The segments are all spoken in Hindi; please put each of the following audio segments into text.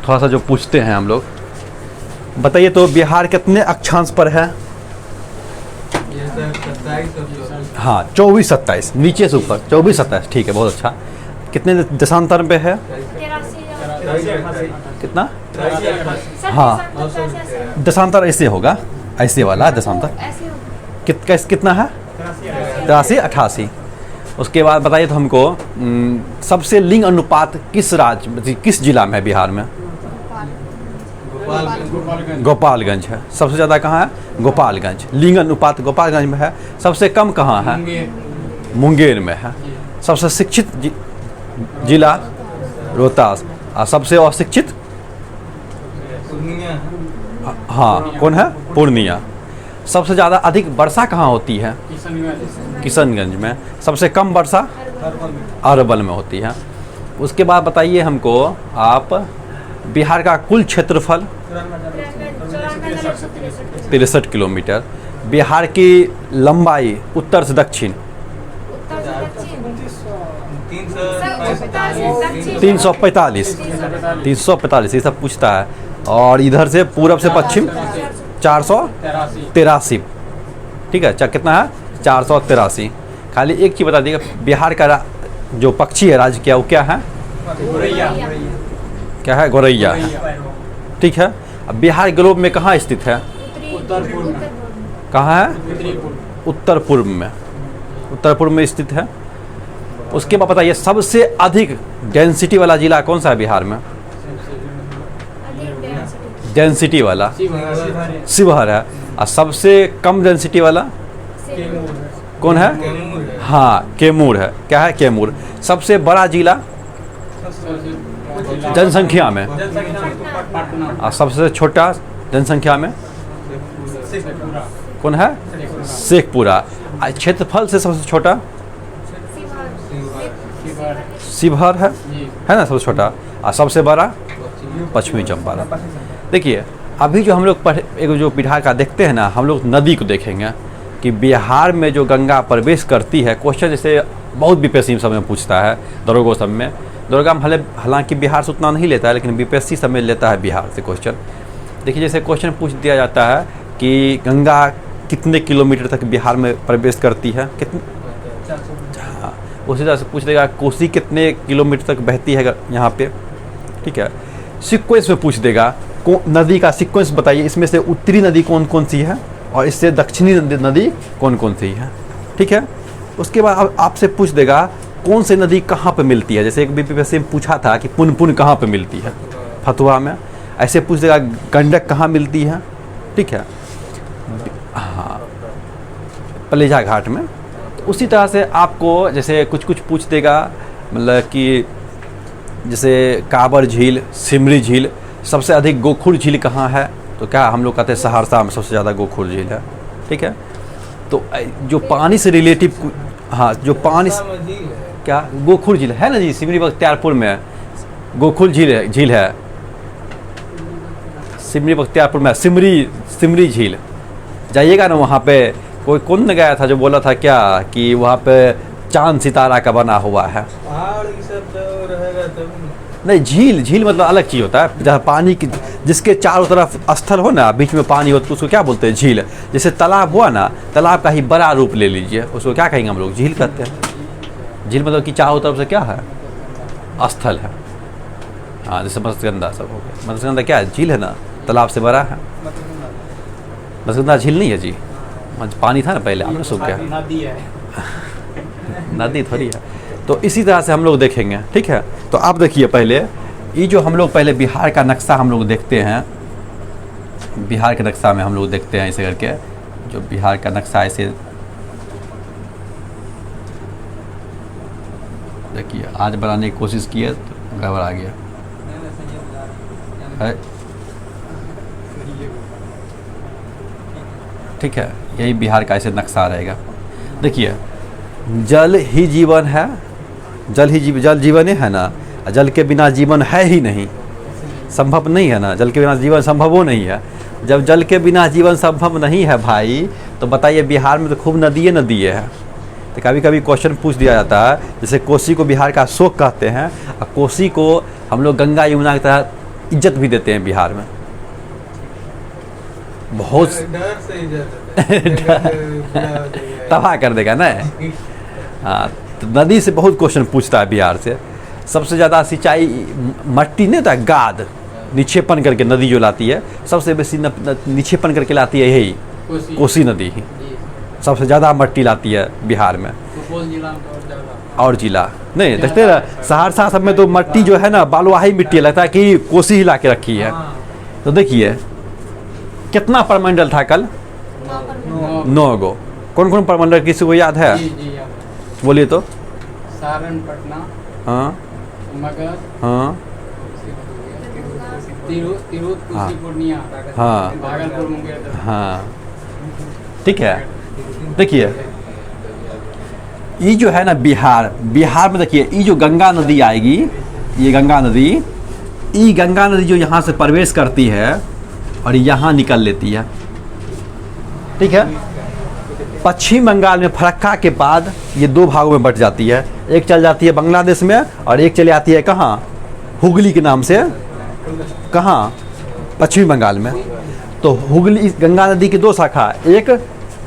थोड़ा सा जो पूछते हैं हम लोग। बताइए तो बिहार कितने अक्षांश पर है? हाँ 24-27, नीचे से ऊपर 24-27, ठीक है, बहुत अच्छा। कितने देशांतर पे है? कितना? हाँ देशांतर ऐसे होगा, ऐसे वाला देशांतर। कितना है? 83-88। उसके बाद बताइए तो हमको सबसे लिंग अनुपात किस राज्य, किस जिला में है बिहार में? गोपालगंज है सबसे ज़्यादा। कहाँ है? गोपालगंज। लिंग अनुपात गोपालगंज में है। सबसे कम कहाँ है? मुंगेर में है। सबसे शिक्षित जिला रोहतास। और सबसे अशिक्षित? हाँ कौन है? पूर्णिया। सबसे ज़्यादा अधिक वर्षा कहाँ होती है? किशनगंज में। सबसे कम वर्षा? अरवल में होती है। उसके बाद बताइए हमको आप बिहार का कुल क्षेत्रफल? 63 किलोमीटर। बिहार की लंबाई उत्तर से दक्षिण? 345 ये सब पूछता है। और इधर से पूरब से पश्चिम 483। ठीक है, कितना है? 483। खाली एक चीज़ बता दीजिएगा, बिहार का जो पक्षी है राज्य क्या, वो क्या है? क्या है? गौरैया है। ठीक है। अब बिहार ग्लोब में कहाँ स्थित है? कहाँ है? उत्तर पूर्व में। उत्तर पूर्व में स्थित है। उसके बाद बताइए सबसे अधिक डेंसिटी वाला जिला कौन सा है बिहार में? डेंसिटी वाला शिवहर है। और सबसे कम डेंसिटी वाला कौन है? हाँ कैमूर है। क्या है? कैमूर। सबसे बड़ा जिला जनसंख्या में? और सबसे छोटा जनसंख्या में कौन है? शेखपुरा। क्षेत्रफल से सबसे छोटा शिवहर है ना सबसे छोटा। और सबसे बड़ा पश्चिमी चंपारण। देखिए अभी जो हम लोग एक जो बिहार का देखते हैं ना, हम लोग नदी को देखेंगे कि बिहार में जो गंगा प्रवेश करती है। क्वेश्चन जैसे बहुत बीपीएससी सब में पूछता है, दरोगा सब में। दरोगा में हालांकि बिहार से उतना नहीं लेता है, लेकिन बीपीएससी सब में लेता है बिहार से क्वेश्चन। देखिए जैसे क्वेश्चन पूछ दिया जाता है कि गंगा कितने किलोमीटर तक बिहार में प्रवेश करती है, कितने? हाँ उसी तरह से पूछ देगा कोसी कितने किलोमीटर तक बहती है यहाँ पे। ठीक है। सीक्वेंस में पूछ देगा नदी का सीक्वेंस बताइए, इसमें से उत्तरी नदी कौन कौन सी है और इससे दक्षिणी नदी कौन कौन सी है। ठीक है। उसके बाद आपसे पूछ देगा कौन सी नदी कहाँ पे मिलती है। जैसे एक बीपीएससी में पूछा था कि पुनपुन कहाँ पे मिलती है, फतुहा में। ऐसे पूछ देगा गंडक कहाँ मिलती है। ठीक है। हाँ पलेजा घाट में। तो उसी तरह से आपको जैसे कुछ कुछ पूछ देगा, मतलब कि जैसे काबर झील, सिमरी झील। सबसे अधिक गोखुर झील कहाँ है? तो क्या हम लोग कहते हैं सहरसा में सबसे ज़्यादा गोखुर झील है। ठीक है। तो जो पानी से रिलेटिव, हाँ जो पानी क्या गोखुर झील है ना जी, सिमरी बख्तियारपुर में गोखुर झील है। सिमरी बख्तियारपुर में सिमरी झील जाइएगा ना, वहाँ पे कोई कौन न गया था जो बोला था क्या कि वहाँ पे चांद सितारा का बना हुआ है। नहीं झील मतलब अलग चीज़ होता है, जहाँ पानी की जिसके चारों तरफ स्थल हो ना, बीच में पानी हो तो उसको क्या बोलते हैं? झील। जैसे तालाब हुआ ना, तालाब का ही बड़ा रूप ले लीजिए, उसको क्या कहेंगे हम लोग? झील कहते हैं। झील मतलब कि चारों तरफ से क्या है? स्थल है। हाँ जैसे मत्स्यगंधा सब हो गया। मत्स्यगंधा क्या है? झील है ना, तालाब से बड़ा है। मत्स्यगंधा झील नहीं है जी, पानी था ना पहले, आपने सूख गया। नदी थोड़ी है। तो इसी तरह से हम लोग देखेंगे। ठीक है। तो आप देखिए पहले ये जो हम लोग पहले बिहार का नक्शा हम लोग देखते हैं, बिहार के नक्शा में हम लोग देखते हैं ऐसे करके, जो बिहार का नक्शा ऐसे देखिए आज बनाने की कोशिश की है तो गड़बड़ा गया है। ठीक है। यही बिहार का ऐसे नक्शा रहेगा। देखिए जल ही जीवन है, जल जीवन ही है ना। जल के बिना जीवन है ही नहीं, संभव नहीं है ना। जल के बिना जीवन संभव हो नहीं है। जब जल के बिना जीवन संभव नहीं है भाई, तो बताइए बिहार में तो खूब नदी है। तो कभी कभी क्वेश्चन पूछ दिया जाता है, जैसे कोसी को बिहार का शोक कहते हैं, और कोसी को हम लोग गंगा यमुना की तरह इज्जत भी देते हैं बिहार में, बहुत डर से इज्जत तबाह कर देगा ना। हाँ, तो नदी से बहुत क्वेश्चन पूछता है बिहार से। सबसे ज़्यादा सिंचाई मट्टी नहीं होता, गाद निक्षेपण करके नदी जो लाती है, सबसे बेसी निक्षेपण करके लाती है यही कोसी नदी ही। सबसे ज़्यादा मट्टी लाती है बिहार में। और जिला नहीं देखते ना, सहरसा सब में तो मट्टी जो है ना बालुआही मिट्टी, लगता है कि कोसी ही ला के रखी है। तो देखिए कितना परमंडल था कल, 9 गो। कौन कौन परमंडल किसी को याद है? बोलिए तो। सारण, पटना, हाँ मगध, हाँ तिरहुत, कोसी, पूर्णिया, हाँ भागलपुर, मुंगेर। हाँ ठीक है। देखिए ये जो है ना बिहार में देखिए, ये जो गंगा नदी आएगी, ये गंगा नदी जो यहाँ से प्रवेश करती है और यहाँ निकल लेती है, ठीक है। पश्चिम बंगाल में फरक्का के बाद ये 2 भागों में बट जाती है। एक चल जाती है बांग्लादेश में और एक चली आती है कहाँ, हुगली के नाम से, कहाँ, पश्चिम बंगाल में। तो हुगली, गंगा नदी की 2 शाखा, एक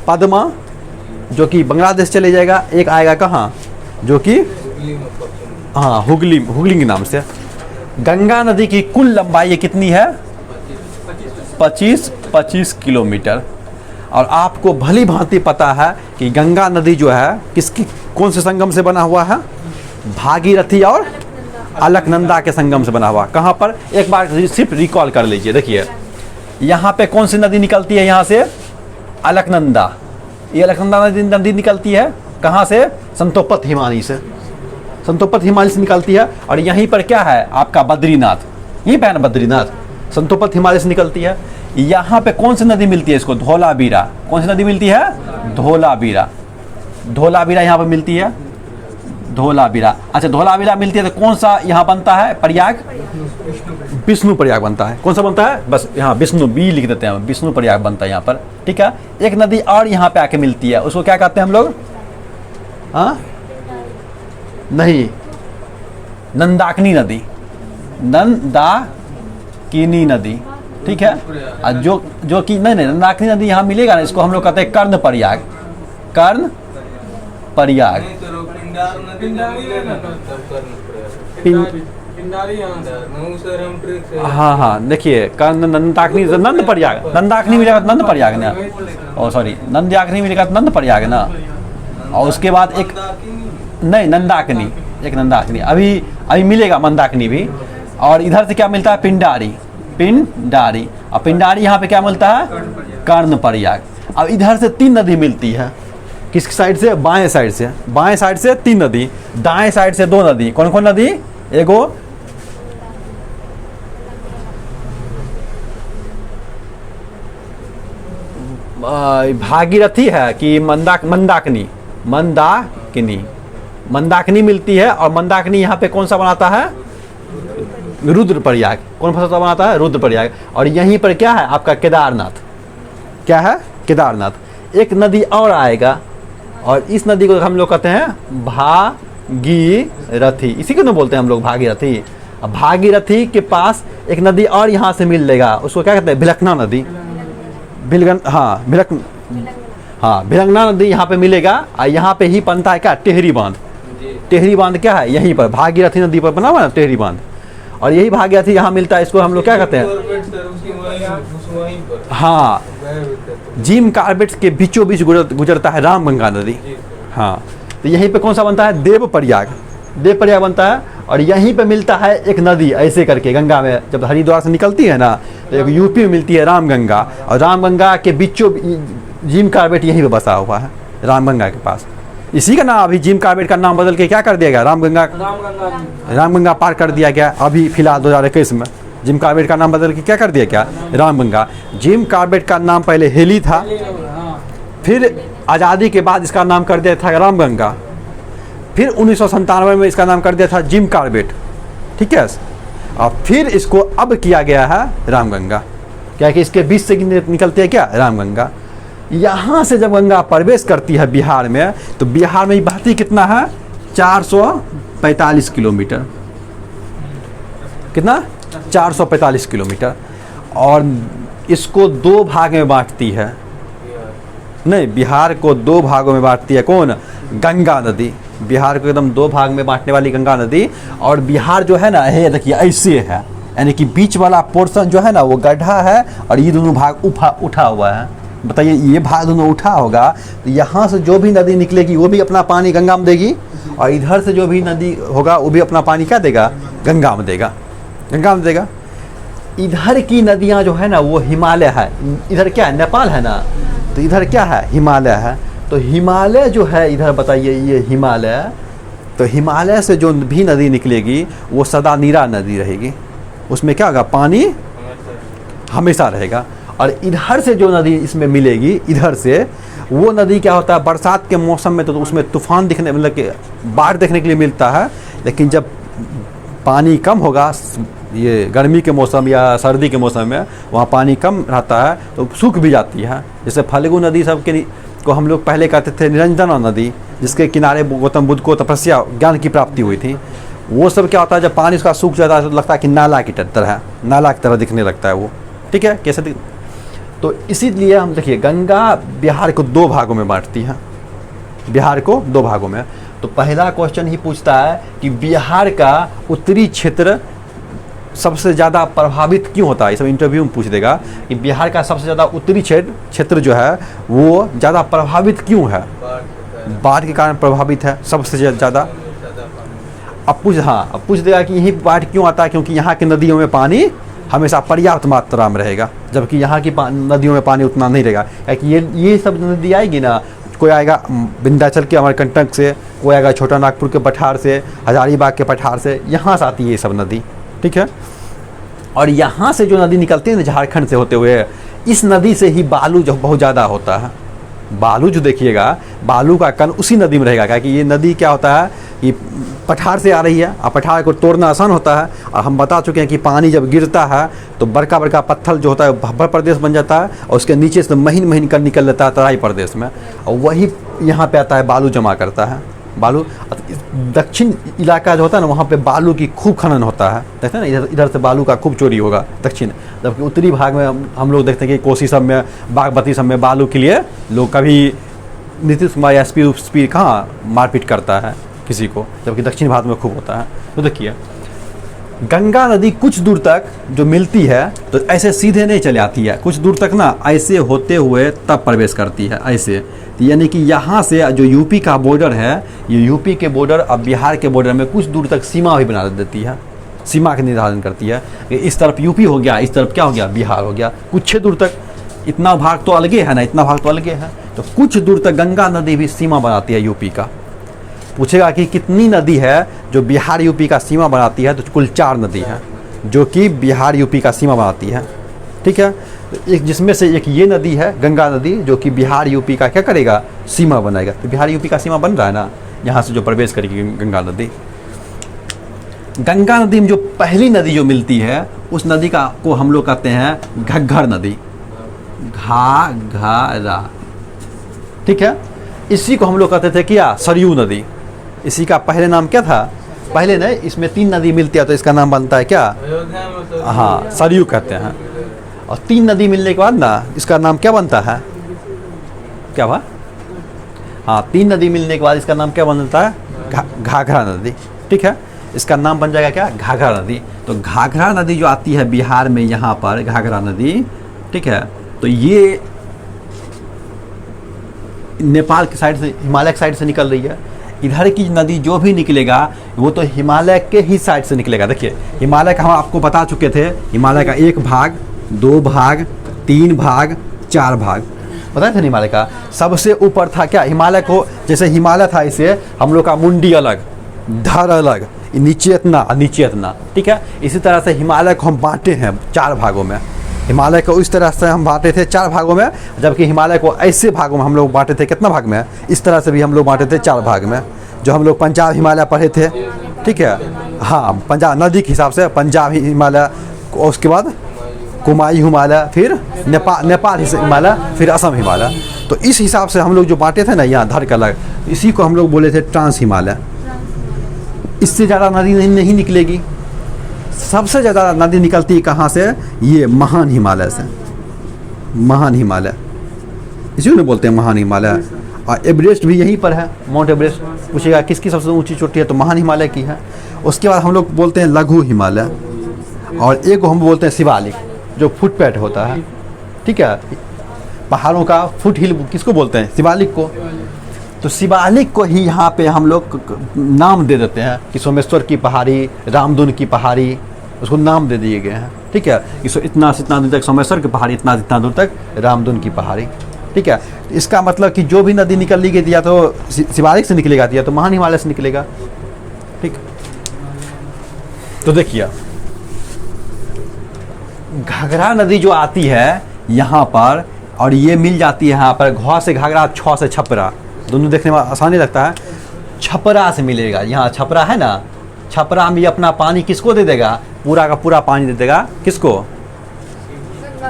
पद्मा जो कि बांग्लादेश चले जाएगा, एक आएगा कहाँ, जो कि हाँ हुगली के नाम से। गंगा नदी की कुल लंबाई कितनी है? 25 किलोमीटर। और आपको भली भांति पता है कि गंगा नदी जो है कौन से संगम से बना हुआ है? भागीरथी और अलकनंदा के संगम से बना हुआ। कहाँ पर? एक बार सिर्फ रिकॉल कर लीजिए। देखिए यहाँ पे कौन सी नदी निकलती है? यहाँ से अलकनंदा। ये अलकनंदा नदी निकलती है कहाँ से? संतोपत हिमानी से। संतोपत हिमानी से निकलती है। और यहीं पर क्या है आपका? बद्रीनाथ। यहीं पे है ना बद्रीनाथ, संतोपत हिमालय से निकलती है। यहाँ पे कौन सी नदी मिलती है इसको? धौलावीरा। कौन सी नदी मिलती है? धौलावीरा। धौलावीरा यहाँ पे मिलती है, धौलावीरा। अच्छा, धौलावीरा मिलती है तो कौन सा यहाँ बनता है? प्रयाग, विष्णु प्रयाग बनता है। कौन सा बनता है? बस यहाँ विष्णु बी लिख देते हैं, विष्णु प्रयाग बनता है यहाँ पर, ठीक है। एक नदी और यहाँ पे आके मिलती है, उसको क्या कहते हैं हम लोग? हाँ नहीं, नंदाकिनी नदी, नंदाकिनी नदी, ठीक है। जो कि नहीं, नंदाकिनी नदी यहाँ मिलेगा ना, इसको हम लोग कहते हैं कर्ण प्रयाग। कर्ण प्रयाग। हाँ हाँ, देखिए कर्ण, नंदाकिनी, नंद प्रयाग, नंदाकिनी मिलेगा तो नंद प्रयाग ना, ओ सॉरी, नंदाकिनी मिलेगा तो नंद प्रयाग ना। और उसके बाद एक नहीं, नंदाकिनी, एक नंदाकिनी अभी मिलेगा, मंदाकिनी भी। और इधर से क्या मिलता है? पिंडारी। और पिंडारी यहाँ पे क्या मिलता है? कर्ण प्रयाग। अब इधर से 3 नदी मिलती है। किस साइड से? बाएं साइड से। बाएं साइड से 3 नदी, दाएं साइड से 2 नदी। कौन कौन नदी? एगो भागीरथी है कि मंदाकिनी मिलती है। और मंदाकिनी यहाँ पे कौन सा बनाता है? रुद्रप्रयाग। कौन सा बनाता है? रुद्रप्रयाग। और यहीं पर क्या है आपका? केदारनाथ। क्या है? केदारनाथ। एक नदी और आएगा और इस नदी को हम लोग कहते हैं भागीरथी। इसी को ना बोलते हैं हम लोग, भागीरथी। अब भागीरथी के पास एक नदी और यहाँ से मिल लेगा, उसको क्या कहते हैं? भिलकना नदी। भिलंगना नदी यहाँ पे मिलेगा। और यहाँ पे ही बनता है क्या? टेहरी बांध। टेहरी बांध क्या है? यहीं पर भागीरथी नदी पर बना हुआ है ना टेहरी बांध। और यही भागीरथी यहाँ मिलता है, इसको हम लोग क्या कहते हैं? हाँ, जिम कार्बेट के बीचों बीच गुजरता है रामगंगा नदी। हाँ, तो यहीं पे कौन सा बनता है? देवप्रयाग बनता है। और यहीं पे मिलता है एक नदी ऐसे करके गंगा में, जब हरिद्वार से निकलती है ना, तो एक यूपी में मिलती है रामगंगा। और रामगंगा के बीचों जिम कार्बेट यहीं पे बसा हुआ है, रामगंगा के पास। इसी का नाम अभी जिम कार्बेट का नाम बदल के क्या कर दिया गया? रामगंगा पार कर दिया गया। अभी फिलहाल 2021 में जिम कार्बेट का नाम बदल के क्या कर दिया क्या? रामगंगा। जिम कार्बेट का नाम पहले हेली था, फिर आज़ादी के बाद इसका नाम कर दिया था रामगंगा, फिर 1997 में इसका नाम कर दिया था जिम कार्बेट, ठीक है। और फिर इसको अब किया गया है रामगंगा, क्या कि इसके बीच से निकलती है क्या? रामगंगा। यहाँ से जब गंगा प्रवेश करती है बिहार में, तो बिहार में बहती कितना है? 445 किलोमीटर। कितना? 445 किलोमीटर। और इसको 2 भाग में बांटती है, नहीं, बिहार को 2 भागों में बांटती है कौन? गंगा नदी। बिहार को एकदम 2 भाग में बांटने वाली गंगा नदी। और बिहार जो है ना, ये देखिए ऐसे है, यानी कि बीच वाला पोर्शन जो है ना वो गड्ढा है और ये दोनों भाग उठा हुआ है। बताइए, ये भाग दोनों उठा होगा तो यहाँ से जो भी नदी निकलेगी वो भी अपना पानी गंगा में देगी, और इधर से जो भी नदी होगा वो भी अपना पानी क्या देगा? गंगा में देगा, गंगा में देगा। इधर की नदियाँ जो है ना वो हिमालय है, इधर क्या है? नेपाल है ना, तो इधर क्या है? हिमालय है। तो हिमालय जो है इधर, बताइए, ये हिमालय, तो हिमालय से जो भी नदी निकलेगी वो सदा नीरा नदी रहेगी, उसमें क्या होगा? पानी हमेशा रहेगा। और इधर से जो नदी इसमें मिलेगी, इधर से वो नदी क्या होता है? बरसात के मौसम में तो उसमें तूफान दिखने, मतलब कि बाढ़ देखने के लिए मिलता है। लेकिन जब पानी कम होगा, ये गर्मी के मौसम या सर्दी के मौसम में वहाँ पानी कम रहता है तो सूख भी जाती है। जैसे फल्गु नदी सब के को हम लोग पहले कहते थे निरंजना नदी, जिसके किनारे गौतम बुद्ध को तपस्या ज्ञान की प्राप्ति हुई थी। वो सब क्या होता है? जब पानी उसका सूख जाता है तो लगता है कि नाला की तरह है, नाला की तरह दिखने लगता है वो। ठीक है, कैसे तो इसीलिए हम देखिए, गंगा बिहार को 2 भागों में बांटती है, बिहार को 2 भागों में। तो पहला क्वेश्चन ही पूछता है कि बिहार का उत्तरी क्षेत्र सबसे ज़्यादा प्रभावित क्यों होता है? ये सब इंटरव्यू में पूछ देगा कि बिहार का सबसे ज़्यादा उत्तरी क्षेत्र जो है वो ज़्यादा प्रभावित क्यों है? बाढ़ के कारण प्रभावित है सबसे ज़्यादा। अब पूछ देगा कि यही बाढ़ क्यों आता है? क्योंकि यहाँ की नदियों में पानी हमेशा पर्याप्त मात्रा में रहेगा, जबकि यहाँ की नदियों में पानी उतना नहीं रहेगा। क्योंकि ये सब नदी आएगी ना, कोई आएगा विंध्याचल के अमरकंटक से, कोई आएगा छोटा नागपुर के पठार से, हजारीबाग के पठार से, यहाँ से आती है ये सब नदी। ठीक है, और यहाँ से जो नदी निकलती है ना झारखंड से होते हुए, इस नदी से ही बालू जो बहुत ज़्यादा होता है। बालू जो देखिएगा, बालू का कण उसी नदी में रहेगा, क्योंकि ये नदी क्या होता है कि पठार से आ रही है और पठार को तोड़ना आसान होता है। और हम बता चुके हैं कि पानी जब गिरता है तो बड़का बड़का पत्थर जो होता है भब्बर प्रदेश बन जाता है, और उसके नीचे से महीन महीन कर निकल लेता है तराई प्रदेश में, और वही यहाँ पे आता है, बालू जमा करता है। बालू दक्षिण इलाका जो होता है ना, वहाँ पे बालू की खूब खनन होता है, देखते हैं ना, इधर से बालू का खूब चोरी होगा दक्षिण। जबकि उत्तरी भाग में हम लोग देखते हैं कि कोसी सब में, बागमती सब में बालू के लिए लोग कभी नीतीश कुमार या एसपी कहाँ मारपीट करता है किसी को, जबकि दक्षिण भारत में खूब होता है। तो देखिए, गंगा नदी कुछ दूर तक जो मिलती है तो ऐसे सीधे नहीं चले आती है, कुछ दूर तक ना ऐसे होते हुए तब प्रवेश करती है ऐसे। तो यानी कि यहाँ से जो यूपी का बॉर्डर है, ये यूपी के बॉर्डर अब बिहार के बॉर्डर में कुछ दूर तक सीमा भी बना देती है, सीमा के निर्धारण करती है। इस तरफ यूपी हो गया, इस तरफ क्या हो गया? बिहार हो गया। कुछ दूर तक, इतना भाग तो अलगे है ना, इतना भाग तो अलगे है, तो कुछ दूर तक गंगा नदी भी सीमा बनाती है यूपी का। पूछेगा कि कितनी नदी है जो बिहार यूपी का सीमा बनाती है, तो कुल 4 नदी है जो कि बिहार यूपी का सीमा बनाती है। ठीक है, तो एक जिसमें से एक ये नदी है गंगा नदी, जो कि बिहार यूपी का क्या करेगा? सीमा बनाएगा। तो बिहार यूपी का सीमा बन रहा है ना, यहाँ से जो प्रवेश करेगी गंगा नदी। गंगा नदी में जो पहली नदी जो मिलती है, उस नदी का को हम लोग कहते हैं घग्घर नदी, घाघरा। ठीक है, इसी को हम लोग कहते थे क्या? सरयू नदी। इसी का पहले नाम क्या था? पहले नहीं, इसमें 3 नदी मिलती है तो इसका नाम बनता है क्या? हाँ, सरयू कहते हैं। और 3 नदी मिलने के बाद ना इसका नाम क्या बनता है? क्या हुआ? हाँ, 3 नदी मिलने के बाद इसका नाम क्या बनता है? घाघरा नदी। ठीक है, इसका नाम बन जाएगा क्या? घाघरा नदी। तो घाघरा नदी जो आती है बिहार में, यहाँ पर घाघरा नदी, ठीक है, तो ये नेपाल की साइड से, हिमालय की साइड से निकल रही है। इधर की नदी जो भी निकलेगा वो तो हिमालय के ही साइड से निकलेगा। देखिए, हिमालय का हम आपको बता चुके थे, हिमालय का 1 भाग, 2 भाग, 3 भाग, 4 भाग बताए थे। हिमालय का सबसे ऊपर था क्या? हिमालय को, जैसे हिमालय था इसे हम लोग का मुंडी अलग, धड़ अलग, नीचे इतना, नीचे इतना। ठीक है, इसी तरह से हिमालय को हम बांटे हैं 4 भागों में। हिमालय को इस तरह से हम बांटे थे 4 भागों में, जबकि हिमालय को ऐसे भागों में हम लोग बांटे थे कितना भाग में? इस तरह से भी हम लोग बांटे थे 4 भाग में, जो हम लोग पंजाब हिमालय पढ़े थे। ठीक है, हाँ, पंजाब नदी के हिसाब से पंजाब हिमालय, उसके बाद कुमाई हिमालय, फिर नेपाल हिमालय, फिर असम हिमालय। तो इस हिसाब से हम लोग जो बांटे थे ना यहाँ धड़ का अलग, इसी को हम लोग बोले थे ट्रांस हिमालय। इससे ज़्यादा नदी नहीं निकलेगी, सबसे ज़्यादा नदी निकलती है कहाँ से? ये महान हिमालय से, महान हिमालय, इसी को बोलते हैं महान हिमालय। और एवरेस्ट भी यहीं पर है, माउंट एवरेस्ट। पूछेगा किसकी सबसे ऊंची चोटी है, तो महान हिमालय की है। उसके बाद हम लोग बोलते हैं लघु हिमालय, और एक को हम बोलते हैं शिवालिक, जो फुटपैथ होता है, ठीक है। पहाड़ों का फुट हिल किसको बोलते हैं? शिवालिक को। तो शिवालिक को ही यहाँ पे हम लोग नाम दे देते हैं कि सोमेश्वर की पहाड़ी, रामधुन की पहाड़ी, उसको नाम दे दिए गए हैं, ठीक है। कि इतना से इतना दूर तक सोमेश्वर की पहाड़ी, इतना से इतना दूर तक रामधुन की पहाड़ी, ठीक है। इसका मतलब कि जो भी नदी निकल गई या तो शिवालिक से निकलेगा या तो महान हिमालय से निकलेगा, ठीक। तो देखिए घाघरा नदी जो आती है यहाँ पर, और ये मिल जाती है यहाँ पर घ से घाघरा, छ से छपरा, दोनों देखने में आसानी लगता है। छपरा से मिलेगा, यहाँ छपरा है ना, छपरा में अपना पानी किसको दे देगा? पूरा का पूरा पानी दे देगा किसको?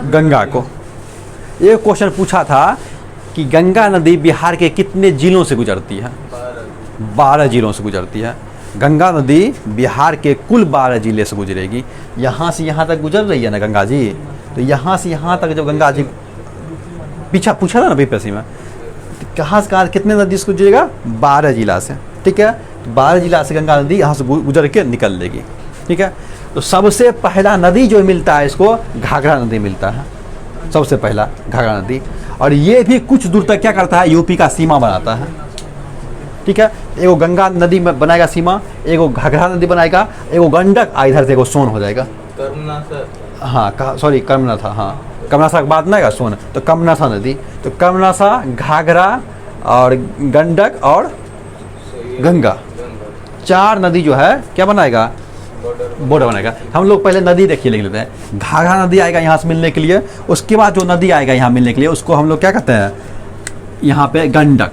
गंगा को। एक क्वेश्चन पूछा था कि गंगा नदी बिहार के कितने जिलों से गुजरती है? 12 जिलों से गुजरती है। गंगा नदी बिहार के कुल 12 जिले से गुजरेगी। यहाँ से यहाँ तक गुजर रही है ना गंगा जी, तो यहाँ से यहाँ तक जब गंगा जी, पीछा पूछा था ना बीपीएससी में, तो कहाँ से कहाँ कितने नदी से गुजरेगा? 12 जिला से, ठीक है। तो 12 जिला से गंगा नदी यहाँ से गुजर के निकल लेगी, ठीक है। तो सबसे पहला नदी जो मिलता है इसको घाघरा नदी मिलता है, सबसे पहला घाघरा नदी। और ये भी कुछ दूर तक क्या करता है? यूपी का सीमा बनाता है, ठीक है। एगो गंगा नदी में बनाएगा सीमा, एगो घाघरा नदी बनाएगा, एगो गंडक, इधर से एगो सोन हो जाएगा। हाँ सॉरी कर्मनासा, हाँ कर्मनासा के बाद ना सोन, तो कर्मनासा नदी, तो कर्मनासा, घाघरा और गंडक और गंगा, 4 नदी जो है क्या बनाएगा? बॉर्डर बनाएगा। हम लोग पहले नदी देखिए लिख लेते हैं। घाघरा नदी आएगा यहाँ से मिलने के लिए, उसके बाद जो नदी आएगा यहाँ मिलने के लिए उसको हम लोग क्या कहते हैं? यहाँ पे गंडक,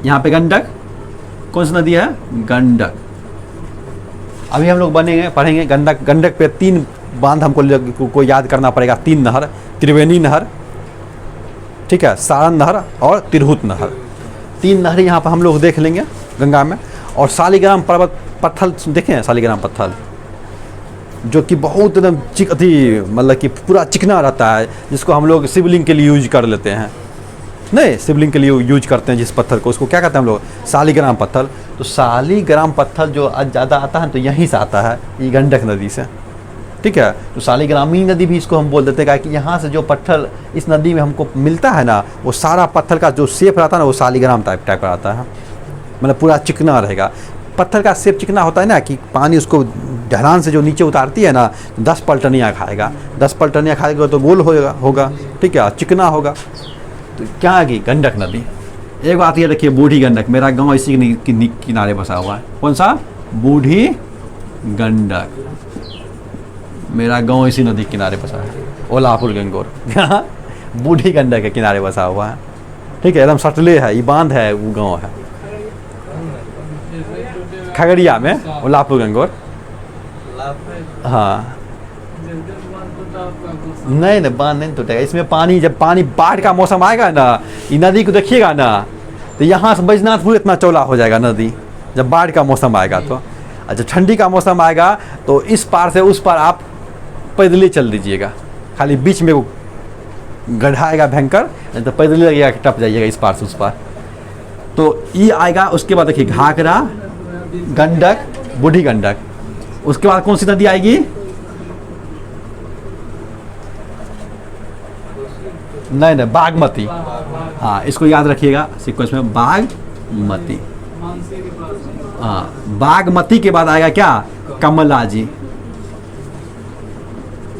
यहाँ पे गंडक, कौन सी नदी है? गंडक। अभी हम लोग पढ़ेंगे गंडक। गंडक पे 3 बांध हमको याद करना पड़ेगा, 3 नहर, त्रिवेणी नहर, ठीक है, सारण नहर और तिरहुत नहर, 3 नहर यहाँ पर हम लोग देख लेंगे गंगा में। और शालिग्राम पर्वत पत्थर देखे हैं? शालिग्राम पत्थर जो कि बहुत एकदम मतलब कि पूरा चिकना रहता है, जिसको हम लोग शिवलिंग के लिए यूज कर लेते हैं, नहीं शिवलिंग के लिए यूज करते हैं जिस पत्थर को, उसको क्या कहते हैं हम लोग? शालिग्राम पत्थर। तो शालिग्राम पत्थर जो ज़्यादा आता है तो यहीं से आता है, ये गंडक नदी से, ठीक है। तो शालिग्रामी नदी भी इसको हम बोल देते हैं कि यहाँ से जो पत्थर इस नदी में हमको मिलता है ना, वो सारा पत्थर का जो शेप रहता है ना, वो शालिग्राम टाइप का आता है, मतलब पूरा चिकना रहेगा। पत्थर का शेप चिकना होता है ना कि पानी उसको ढलान से जो नीचे उतारती है ना, 10 पलटनियाँ खाएगा, 10 पलटनियाँ खाएगा तो गोल होगा, ठीक है, चिकना होगा। तो क्या आ गई? गंडक नदी। एक बात ये रखिए, बूढ़ी गंडक, मेरा गांव इसी के किनारे बसा हुआ है। कौन सा? बूढ़ी गंडक, मेरा गांव इसी नदी के किनारे बसा है, ओलापुर गंगोर। बूढ़ी गंडक के किनारे बसा हुआ है, ठीक है, एकदम सटले है, ये बांध है, वो गांव है खगड़िया में, ओलापुर गंगोर। हाँ नहीं बांध नहीं टूटेगा, इसमें पानी, जब पानी बाढ़ का मौसम आएगा ना, ये नदी को देखिएगा ना, तो यहाँ से बैजनाथपुर इतना चौड़ा हो जाएगा नदी, जब बाढ़ का मौसम आएगा तो। अच्छा ठंडी का मौसम आएगा तो इस पार से उस पार आप पैदल ही चल दीजिएगा, खाली बीच में वो गड्ढा आएगा भयंकर, नहीं तो पैदल लगेगा कि टप जाइएगा इस पार से उस पार। तो ये आएगा, उसके बाद देखिए घाघरा, गंडक, बूढ़ी गंडक, उसके बाद कौन सी नदी आएगी? नहीं बागमती, हाँ इसको याद रखिएगा सीक्वेंस में, बागमती। हाँ बागमती के बाद आएगा क्या? कमला जी।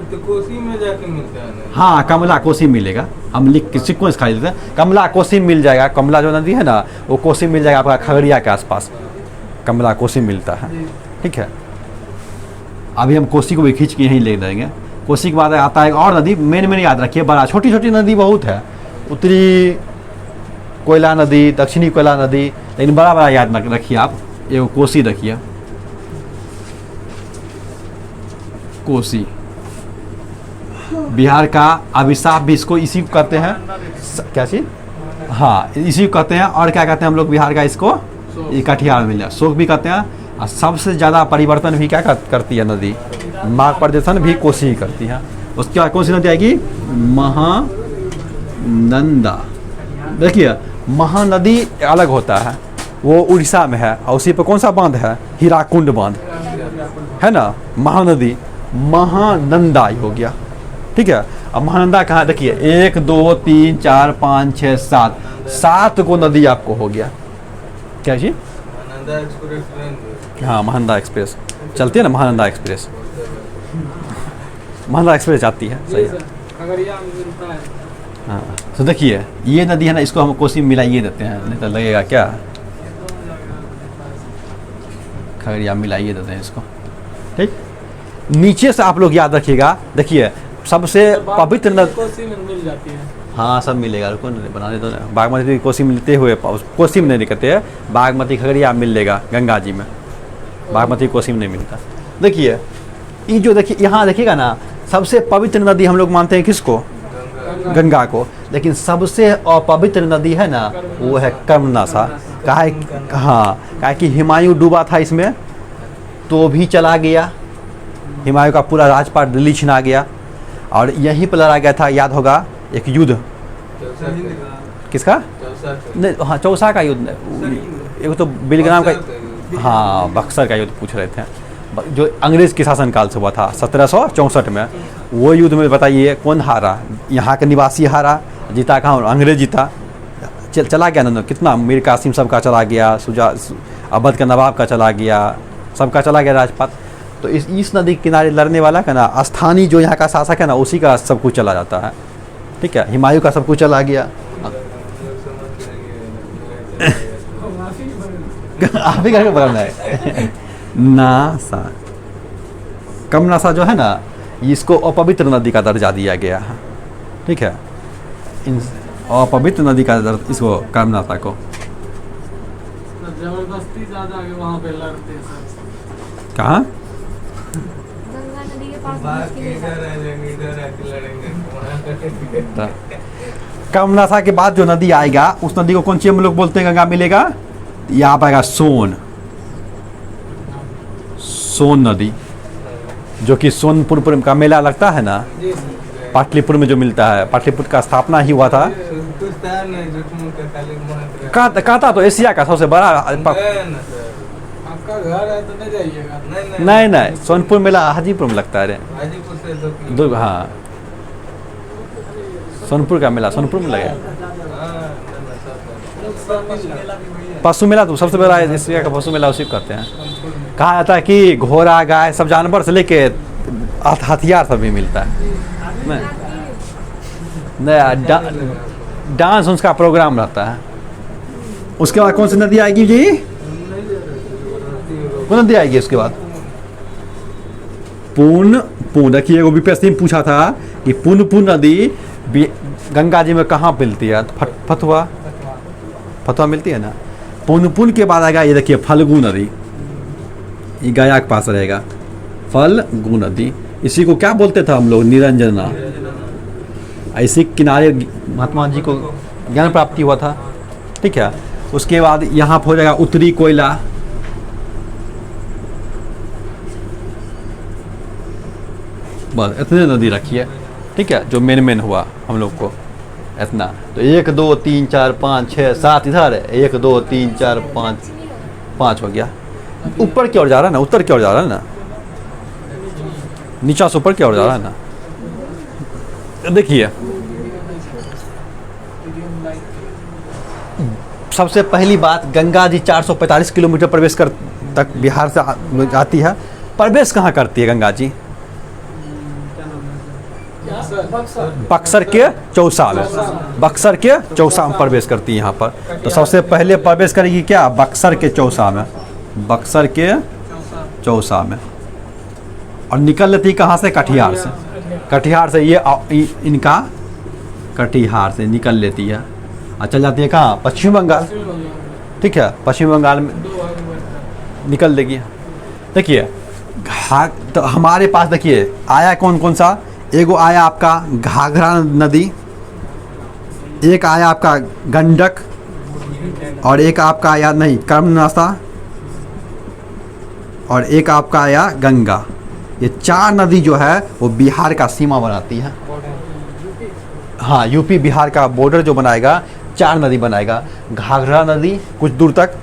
तो कोसी में जाके मिलता है ना? हाँ कमला कोसी मिलेगा, हम लिख के सीक्वेंस खा लेते हैं, कमला कोसी मिल जाएगा। कमला जो नदी है ना, वो कोसी मिल जाएगा आपका खगड़िया के आसपास, कमला कोसी मिलता है, ठीक है। अभी हम कोसी को भी खींच के यहीं ले देंगे। कोसी के बाद आता है और नदी, मेन याद रखिए, बड़ा छोटी छोटी नदी बहुत है, उत्तरी कोयला नदी, दक्षिणी कोयला नदी, लेकिन बड़ा याद रखिए आप, ये कोसी रखिए, कोसी बिहार का अभिशाप भी इसको इसी को कहते हैं, क्या चीज? हाँ इसी को कहते हैं। और क्या कहते हैं हम लोग बिहार का इसको? ये कटिहार में मिल जाए, शोक भी कहते हैं, और सबसे ज़्यादा परिवर्तन भी क्या करती है नदी, मार्ग प्रदर्शन भी कोसी ही करती है। उसके बाद कौन सी नदी आएगी, महानंदा। देखिए महानदी अलग होता है, वो उड़ीसा में है, और उसी पर कौन सा बांध है, हीराकुंड बांध है ना। महानदी महानंदा हो गया, ठीक है। अब महानंदा कहाँ, देखिए 1 2 3 4 5 6 7 को नदी आपको हो गया। क्या जी, महानंदा एक्सप्रेस ट्रेन हाँ महानंदा एक्सप्रेस चलती है ना, महानंदा एक्सप्रेस, महानंदा एक्सप्रेस जाती है, सही है। खगड़िया में मिलता है। हाँ तो देखिए ये नदी है ना, इसको हम कोसी में मिलाइए देते हैं, नहीं तो लगेगा क्या, खगड़िया मिलाइए देते हैं इसको, ठीक। नीचे से आप लोग याद रखिएगा, देखिए सबसे पवित्र नदी, कोसी में मिल जाती है। हाँ सब मिलेगा, रुको बनाने दो ना। बागमती कोसी मिलते हुए कोसी में नहीं निकलते हैं, बागमती खगड़िया मिल लेगा गंगा जी में, बागमती कोसी में नहीं मिलता। देखिए ये जो देखिए यहाँ देखिएगा ना, सबसे पवित्र नदी हम लोग मानते हैं किसको, गंगा को, लेकिन सबसे अपवित्र नदी है ना वो है कर्मनाशा। काहे, हाँ काहे कि हुमायूं डूबा था इसमें तो भी चला गया, हुमायूं का पूरा राजपाट दिल्ली छिना गया, और यहीं पर लड़ा गया था, याद होगा एक युद्ध, किसका, नहीं हाँ चौसा का युद्ध, एक तो बिलग्राम का, हाँ बक्सर का युद्ध पूछ रहे थे, जो अंग्रेज़ के शासनकाल से हुआ था 1764 में। वो युद्ध में बताइए कौन हारा, यहाँ का निवासी हारा, जीता कहाँ, अंग्रेज जीता, चला गया ना, कितना मीर कासिम सबका चला गया, अवध का नवाब का चला गया, सबका चला गया राजपाट। तो इस नदी के किनारे लड़ने वाला का ना, स्थानीय जो यहाँ का शासक है ना, उसी का सब कुछ चला जाता है, ठीक है। हुमायूं का सब कुछ चला गया। आप ही करके बदलना है नासा, कमनासा जो है ना, इसको अपवित्र नदी का दर्जा दिया गया है, ठीक है। इन अपवित्र नदी का दर्जा इसको कमनासा को, जबरदस्ती ज्यादा आगे वहाँ पे लड़ते हैं सब। कहाँ, गंगा नदी के पास बाकी इधर आ जाएंगे, इधर आके लड़ेंगे। कमनासा के बाद जो नदी आएगा उस नदी को कौन सी हम लोग बोलते हैं गंगा मिलेगा, यहाँ पाएगा सोन नदी, जो कि सोनपुर का मेला लगता है ना, पाटलिपुत्र में जो मिलता है, पाटलिपुत्र का स्थापना ही हुआ था। कुछ था नहीं, झूठ का खाली महंत कहता तो एशिया का सबसे बड़ा आपका घर है तो नहीं जाइएगा। नहीं सोनपुर मेला हाजीपुर में लगता है रे, हाजीपुर से 2 किलोमीटर। दो, हाँ सोनपुर का मेला सोनपुर में लगेगा। पशु मेला तो सबसे बड़ा एशिया का पशु मेला उसी को कहते हैं। कहा जाता है कि घोड़ा गाय सब जानवर से लेके हथियार सब भी मिलता है। नहीं डांस उसका प्रोग्राम रहता है। उसके बाद कौन सी नदी आएगी जी, कौन नदी आएगी उसके बाद, पूर्ण देखिए वो बीपीएससी में पूछा था कि पूर्ण नदी गंगा जी में कहाँ मिलती है, फतुहा मिलती है ना। पूर्ण के बाद आएगा ये देखिए फल्गु नदी, ये गया के पास रहेगा फल्गु नदी। इसी को क्या बोलते थे हम लोग, निरंजना। ऐसे किनारे महात्मा जी को ज्ञान प्राप्ति हुआ था, ठीक है। उसके बाद यहाँ हो जाएगा उत्तरी कोयला, बस इतने नदी रखिए, ठीक है, जो मेन हुआ हम लोग को इतना। तो 1 2 3 4 5 6 7 इधर है, 1 2 3 4 5 हो गया। ऊपर की ओर जा रहा है ना, उत्तर की ओर जा रहा है ना, नीचा से ऊपर की ओर जा रहा है ना। देखिए सबसे पहली बात, गंगा जी 445 किलोमीटर प्रवेश कर तक बिहार से आती है। प्रवेश कहाँ करती है गंगा जी, बक्सर के चौसा में, बक्सर के चौसा में प्रवेश करती है यहाँ पर। तो सबसे पहले प्रवेश करेगी क्या, बक्सर के चौसा में, बक्सर के चौसा में, और निकल लेती कहाँ से, कटिहार से। कटिहार से ये इनका कटिहार से निकल लेती है और चल जाती है कहाँ, पश्चिम बंगाल, ठीक है। पश्चिम बंगाल में निकल देगी। देखिए तो हमारे पास देखिए आया कौन सा, एगो आया आपका घाघरा नदी, एक आया आपका गंडक, और एक आपका याद नहीं कर्मनाशा, और एक आपका आया गंगा। ये 4 नदी जो है वो बिहार का सीमा बनाती है। हाँ, यूपी बिहार का बॉर्डर जो बनाएगा 4 नदी बनाएगा। घाघरा नदी कुछ दूर तक,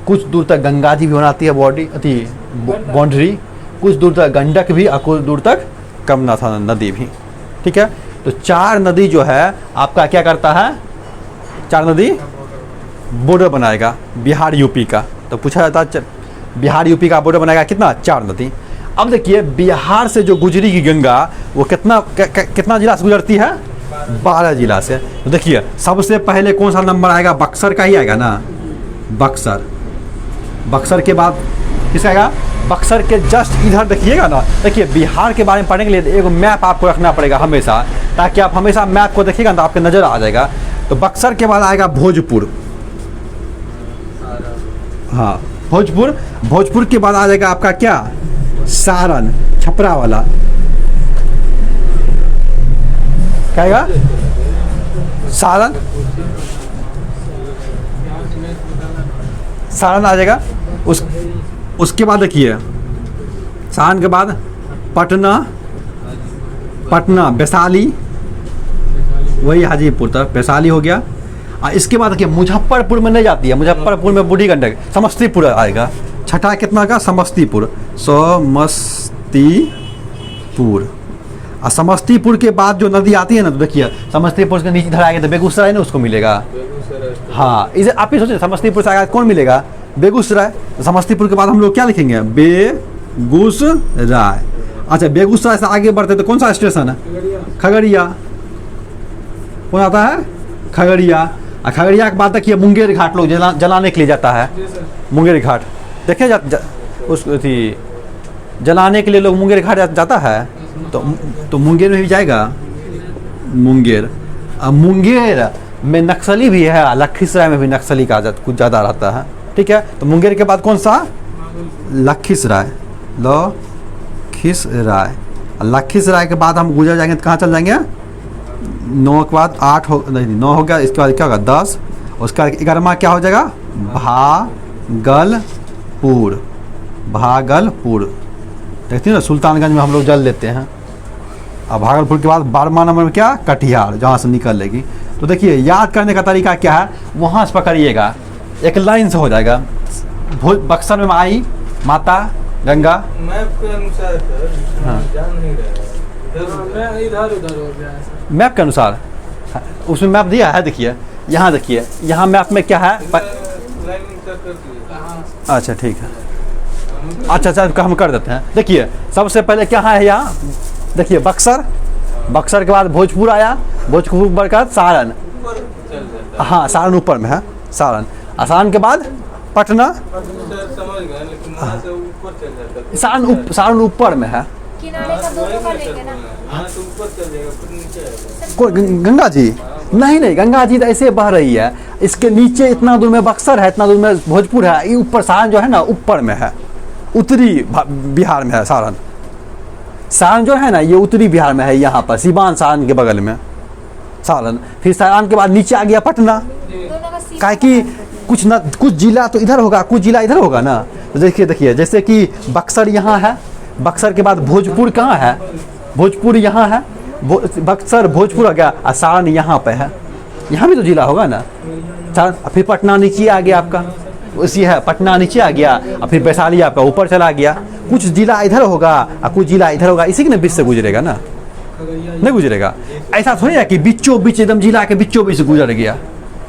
कुछ दूर तक गंगा जी भी बनाती है बॉडी अति बाउंड्री, कुछ दूर तक गंडक भी और कुछ दूर तक कमनाथा नदी भी। ठीक है, तो 4 नदी जो है आपका क्या करता है, 4 नदी बॉर्डर बनाएगा बिहार यूपी का। तो पूछा जाता है बिहार यूपी का बॉर्डर बनाएगा कितना, 4 नदी। अब देखिए बिहार से जो गुजरी की गंगा वो कितना जिला से गुजरती है, 12 जिला से। तो देखिए सबसे पहले कौन सा नंबर आएगा, बक्सर का ही आएगा ना, बक्सर। बक्सर के बाद किसका आएगा, बक्सर के जस्ट इधर देखिएगा ना। देखिए बिहार के बारे में पढ़ने के लिए एक मैप आपको रखना पड़ेगा हमेशा, ताकि आप हमेशा मैप को देखिएगा तो आपके नज़र आ जाएगा। तो बक्सर के बाद आएगा भोजपुर। हाँ, भोजपुर। भोजपुर के बाद आ जाएगा आपका क्या, सारण, छपरा वाला। क्या आएगा, सारण। सारण आ जाएगा। उसके बाद देखिए सारण के बाद पटना, वैशाली, वही हाजीपुर तक वैशाली हो गया। और इसके बाद देखिए मुजफ्फरपुर में नहीं जाती है, मुजफ्फरपुर में बूढ़ी गंडक, समस्तीपुर आएगा। छठा कितना का, समस्तीपुर, समस्तीपुर। और समस्तीपुर के बाद जो नदी आती है ना, तो देखिए समस्तीपुर के नीचे इधर आएगा तो बेगूसराय ना उसको मिलेगा। हाँ, इसे आप ही सोचिए समस्तीपुर से आएगा कौन मिलेगा, बेगूसराय। तो समस्तीपुर के बाद हम लोग क्या लिखेंगे, बेगूसराय। अच्छा, बेगूसराय से आगे बढ़ते तो कौन सा स्टेशन है, खगड़िया। कौन आता है, खगड़िया। और खगड़िया के बाद देखिए मुंगेर घाट लोग जलाने के लिए जाता है, मुंगेर घाट देखिए उस थी जलाने के लिए लोग मुंगेर घाट जाता है। तो मुंगेर में भी जाएगा, मुंगेर। मुंगेर में नक्सली भी है, लखीसराय में भी नक्सली का कुछ ज़्यादा रहता है। ठीक है, तो मुंगेर के बाद कौन सा, लखीसराय, लखीसराय। लखीसराय के बाद हम गुजर जाएंगे तो कहाँ चल जाएंगे, 9 के बाद 8 हो, नहीं 9 हो गया। इसके बाद क्या होगा, 10। उसका 11वां क्या हो जाएगा, भागलपुर। भागलपुर देखते हैं ना, सुल्तानगंज में हम लोग जल लेते हैं। और भागलपुर के बाद 12वां नंबर में क्या, कटिहार, जहाँ से निकल लेगी। तो देखिए याद करने का तरीका क्या है, वहाँ से पकड़िएगा, एक लाइन से हो जाएगा। बक्सर में आई माता गंगा, मैप के अनुसार सर, हाँ। जान नहीं रहा है। इधर उधर हो गया है सर। मैप के अनुसार उसमें मैप दिया है। देखिए यहाँ, देखिए यहाँ मैप में क्या है, लाइनिंग तक कर दिए। कहाँ अच्छा ठीक है, अच्छा हम कर देते हैं। देखिए सबसे पहले क्या है यहाँ, देखिए बक्सर, बक्सर के बाद भोजपुर आया, भोजपुर के बाद सारण। ऊपर चल जाता हाँ, सारण ऊपर में है, सारण। और सारण के बाद पटना, है। सर समझ गए, लेकिन वहाँ से ऊपर चल जाता है। सारण ऊपर में है। किनारे का दोनों का लेंगे ना। वहाँ से ऊपर चल जाएगा, फिर नीचे आएगा। गंगा जी नहीं, गंगा जी तो ऐसे बह रही है। इसके नीचे इतना दूर में बक्सर है, इतना दूर में भोजपुर है, ये ऊपर सारण जो है ना ऊपर में है, उत्तरी बिहार में है सारण। सारण जो है ना ये उत्तरी बिहार में है, यहाँ पर सिवान सारण के बगल में सारण। फिर सारण के बाद नीचे आ गया पटना, दोनों का सीमा काहे कि कुछ जिला तो इधर होगा, कुछ जिला इधर होगा ना। तो देखिए जैसे कि बक्सर यहाँ है, बक्सर के बाद भोजपुर कहाँ है, भोजपुर यहाँ है, बक्सर भोजपुर आ गया, और सारण यहाँ पे है, यहाँ भी तो जिला होगा ना। फिर पटना नीचे आ गया आपका, उसी है पटना नीचे आ गया, और फिर वैशाली आपका ऊपर चला गया। कुछ जिला इधर होगा और कुछ जिला इधर होगा, इसी के ना बीच से गुजरेगा ना, नहीं गुजरेगा। ऐसा थोड़ी है कि बीचों बीच एकदम जिला के बीचों बीच गुजर गया,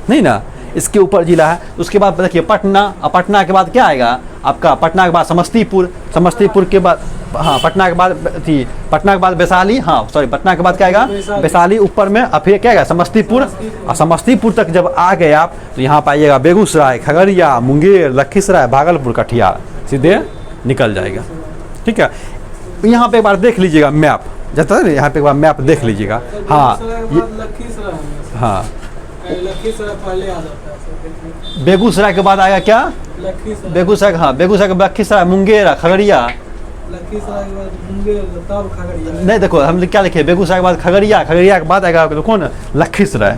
नहीं ना। इसके ऊपर जिला है। उसके बाद देखिए पटना, और पटना के बाद क्या आएगा आपका, पटना के बाद समस्तीपुर, समस्तीपुर के बाद हाँ पटना के बाद थी, पटना के बाद वैशाली, हाँ सॉरी पटना के बाद क्या आएगा, वैशाली ऊपर में, और फिर क्या आएगा समस्तीपुर। और समस्तीपुर तक जब आ गए आप तो यहाँ पाइएगा बेगूसराय, खगड़िया, मुंगेर, लखीसराय, भागलपुर, कटिहार, सीधे निकल जाएगा। ठीक है, यहाँ पे एक बार देख लीजिएगा मैप, जाता है ना, यहाँ पे एक बार मैप देख लीजिएगा। हाँ लखीसराय, हाँ, लखीसराय पहले आ जाता है सर। बेगूसराय के बाद आएगा क्या, लखीसराय, बेगूसराय, हाँ बेगूसराय के बाद लखीसराय, मुंगेर, खगड़िया। लखीसराय के बाद मुंगेर, तब खगड़िया। नहीं देखो हम क्या लिखे, बेगूसराय के बाद खगड़िया, खगड़िया के बाद आएगा तो कौन, लखीसराय।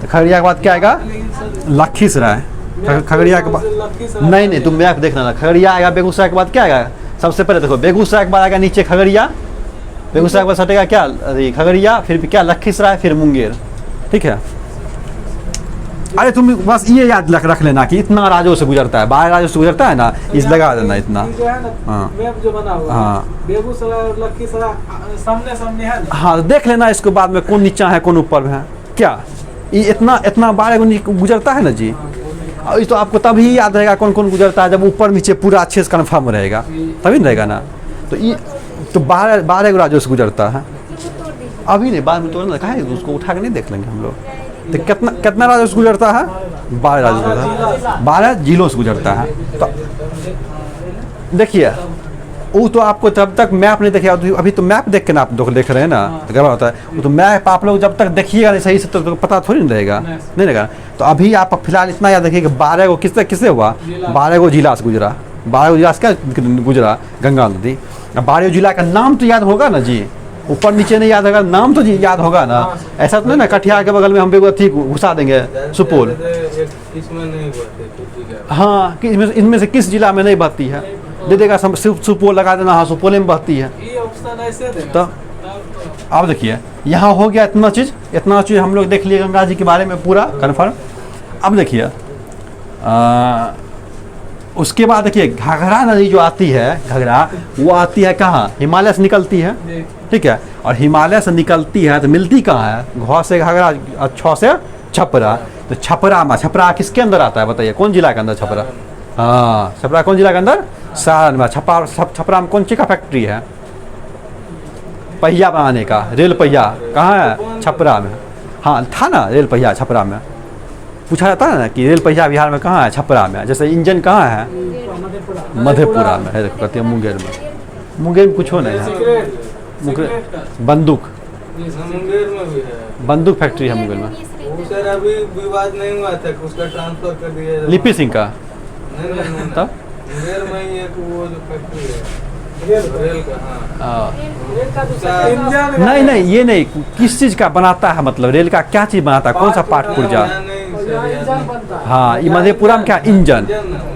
तो खगड़िया के बाद क्या आएगा, लखीसराय। खगड़िया के बाद नहीं तुम मैप देखना ना, खगड़िया आएगा, बेगूसराय के बाद क्या आएगा? सबसे पहले देखो बेगूसराय के बाद आएगा नीचे खगड़िया, बेगूसराय के बाद सटेगा क्या? अरे खगड़िया, फिर क्या लखीसराय, फिर मुंगेर। ठीक है, अरे तुम बस ये याद रख लेना कि इतना राज्यों से गुजरता है, 12 राज्यों से गुजरता है ना, इस लगा देना इतना। ये जो है ना, हाँ। मैप जो बना हुआ है, हाँ बेगूसराय और लखीसराय सामने सामने है ना। हाँ, देख लेना इसके बाद में कौन नीचा है कौन ऊपर है। क्या ये इतना 12 गुजरता है ना जी, और ये तो आपको तभी याद रहेगा कौन कौन गुजरता है जब ऊपर नीचे पूरा अच्छे से कन्फर्म रहेगा, तभी नहीं रहेगा ना। तो ये तो 12 राज्यों से गुजरता है। अभी नहीं, बाद में तोड़ना कहा है, उसको उठा के नहीं देख लेंगे हम लोग। तो कितना राज्यों से गुजरता है? 12 राज्यों से गुजरता है, 12 जिलों से गुजरता है। तो देखिए वो तो आपको जब तक मैप नहीं देखिए, अभी तो मैप देख के ना आप देख रहे हैं ना, तो क्या होता है वो तो मैप आप लोग जब तक देखिएगा नहीं सही से तो पता थोड़ी नहीं रहेगा, नहीं रहेगा। तो अभी आप फिलहाल इतना याद रखिए कि 12 को किससे हुआ? 12 जिला से गुजरा, 12 जिला से क्या गुजरा? गंगा नदी। 12 जिला का नाम तो याद होगा ना जी, ऊपर नीचे नहीं याद होगा, नाम तो जी याद होगा ना। ऐसा तो नहीं ना कटिहार के बगल में हम अथी घुसा देंगे सुपौल। हाँ, कि इनमें से किस जिला में नहीं बहती है, दे देगा सुपौल लगा देना, हाँ सुपौल में बहती है। ये ऑप्शन ऐसे देना। तो अब देखिए यहाँ हो गया इतना चीज़ हम लोग देख लिए गंगा जी के बारे में पूरा कन्फर्म। अब देखिए उसके बाद देखिए घाघरा नदी जो आती है, घाघरा वो आती है कहाँ? हिमालय से निकलती है, ठीक है। और हिमालय से निकलती है तो मिलती कहाँ है? घ से घाघरा, छ से छपरा। तो छपरा किसके अंदर आता है बताइए? कौन जिला के अंदर छपरा? हाँ, छपरा कौन जिला के अंदर? सारण में। छपरा में कौन सी का फैक्ट्री है? पहिया बनाने का, रेल पहिया कहाँ है? छपरा में। हाँ था ना रेल पहिया छपरा में, पूछा जाता है ना कि रेल पहिया बिहार में कहाँ है? छपरा में। जैसे इंजन कहाँ है? मधेपुरा में है, देखो कहते हैं मुंगेर में। मुंगेर में कुछ हो नहीं है, बंदूक मुंगेर में भी है, बंदूक फैक्ट्री है मुंगेर में। वो सर अभी विवाद नहीं हुआ था, उसका ट्रांसफर कर दिया लिपि सिंह का। नहीं तब मुंगेर में ही एक वो जो फैक्ट्री है रेल का। हाँ नहीं ये नहीं, किस चीज़ का बनाता है, मतलब रेल का क्या चीज़ बनाता है? कौन सा पार्ट पुर्जा? हाँ, ये मधेपुरा में क्या? इंजन।